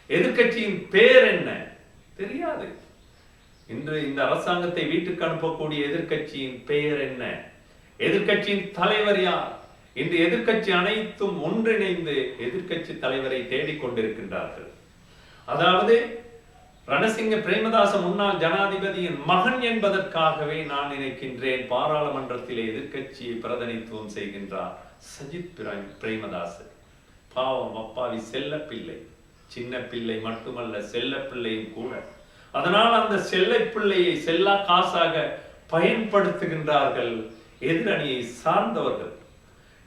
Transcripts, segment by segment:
எதிர்க்கட்சியின் பெயர் என்ன தெரியாது. இன்று இந்த அரசாங்கத்தை வீட்டுக்கு அனுப்பக்கூடிய எதிர்க்கட்சியின் பெயர் என்ன? எதிர்க்கட்சியின் தலைவர் யார்? இன்று எதிர்க்கட்சி அனைத்தும் ஒன்றிணைந்து எதிர்க்கட்சி தலைவரை தேடிக்கொண்டிருக்கின்றார்கள். அதாவது ரணசிங்க பிரேமதாச முன்னாள் ஜனாதிபதியின் மகன் என்பதற்காகவே நான் நினைக்கின்றேன் பாராளுமன்றத்திலே எதிர்க்கட்சியை பிரதிநிதித்துவம் செய்கின்றார் சஜித் பிரேமதாச. பாவம், அப்பாவி செல்ல பிள்ளை, சின்ன பிள்ளை மட்டுமல்ல செல்ல பிள்ளையும் கூட. அதனால் அந்த செல்ல பிள்ளையை செல்லா காசாக பயன்படுத்துகின்றார்கள் எதிரணியை சார்ந்தவர்கள்.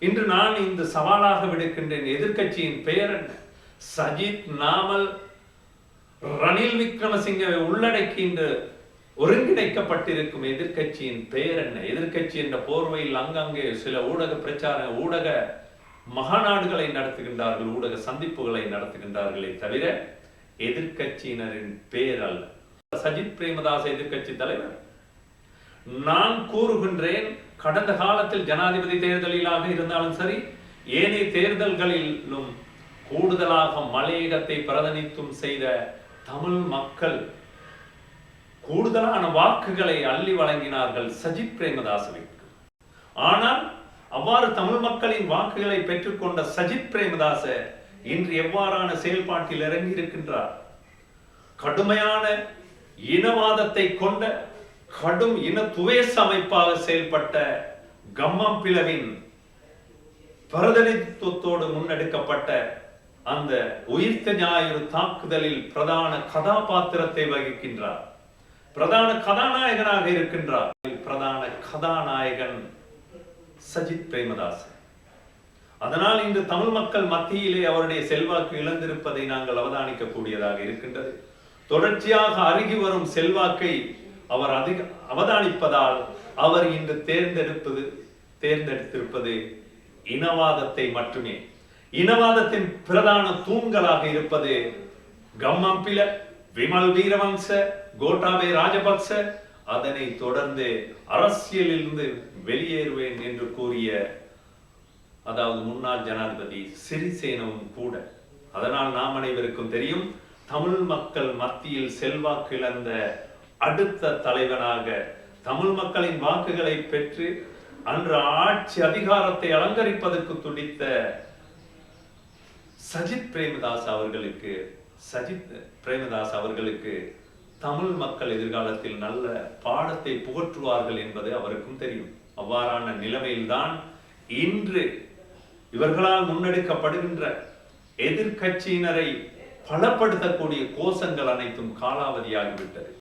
இன்று நான் இந்த சவாலாக விடுக்கின்றேன், எதிர்க்கட்சியின் பெயர் என்ன? சஜித் நாமல் ரணில் விக்ரமசிங்கவை உள்ளடக்கின்ற ஒருங்கிணைக்கப்பட்டிருக்கும் எதிர்க்கட்சியின் பெயர் என்ன? எதிர்க்கட்சி என்ற போர்வையில் அங்கங்கே சில ஊடக பிரச்சார ஊடக மகாநாடுகளை நடத்துகின்றார்கள், ஊடக சந்திப்புகளை நடத்துகின்றார்களே தவிர எதிர்க்கட்சியினரின் பெயர் அல்ல. சஜித் பிரேமதாச எதிர்க்கட்சி தலைவர். நான் கூறுகின்றேன், கடந்த காலத்தில் ஜனாதிபதி தேர்தலிலாக இருந்தாலும் சரி, ஏனைய தேர்தல்களிலும் கூடுதலாக மலையகத்தை பிரதிநிதித்துவம் செய்த தமிழ் மக்கள் கூடுதலான வாக்குகளை அள்ளி வழங்கினார்கள் சஜித் பிரேமதாசவிற்கு. ஆனால் அவ்வாறு தமிழ் மக்களின் வாக்குகளை பெற்றுக்கொண்ட சஜித் பிரேமதாச இன்று எவ்வாறான செயல்பாட்டில் இறங்கி இருக்கின்றார்? கடுமையான இனவாதத்தை கொண்ட கடும் இன துவேச அமைப்பாக செயல்பட்ட கம்மம் பிளவின் பிரதிநிதித்துவத்தோடு முன்னெடுக்கப்பட்ட அந்த உயிர்த்த ஞாயிறு தாக்குதலில் பிரதான கதாபாத்திரத்தை வகிக்கின்றார். பிரதான கதாநாயகனாக இருக்கின்றார். பிரதான கதாநாயகன் சஜித் பிரேமதாச. அதனால் இன்று தமிழ் மக்கள் மத்தியிலே அவருடைய செல்வாக்கு இழந்திருப்பதை நாங்கள் அவதானிக்க கூடியதாக இருக்கின்றது. தொடர்ச்சியாக அருகி வரும் செல்வாக்கை அவர் அவதானிப்பதால் அவர் இன்று தேர்ந்தெடுத்திருப்பது இனவாதத்தை மட்டுமே. இனவாதத்தின் பிரதான தூண்களாக இருப்பது கம்மம்பில, விமல் வீரவங்ச, கோட்டாபய ராஜபக்ச. அதனை தொடர்ந்து அரசியலிலிருந்து வெளியேறுவேன் என்று கூறிய அதாவது முன்னாள் ஜனாதிபதி சிறிசேனவும் கூட. அதனால் நாம் அனைவருக்கும் தெரியும், தமிழ் மக்கள் மத்தியில் செல்வாக்கு இழந்த அடுத்த தலைவனாக தமிழ் மக்களின் வாக்குகளை பெற்று அன்று ஆட்சி அதிகாரத்தை அலங்கரிப்பதற்கு துடித்த சஜித் பிரேமதாஸ் அவர்களுக்கு தமிழ் மக்கள் எதிர்காலத்தில் நல்ல பாடத்தை புகற்றுவார்கள் என்பது அவருக்கும் தெரியும். அவ்வாறான நிலைமையில்தான் இன்று இவர்களால் முன்னெடுக்கப்படுகின்ற எதிர்க்கட்சியினரை பலப்படுத்தக்கூடிய கோஷங்கள் அனைத்தும் காலாவதியாகிவிட்டது.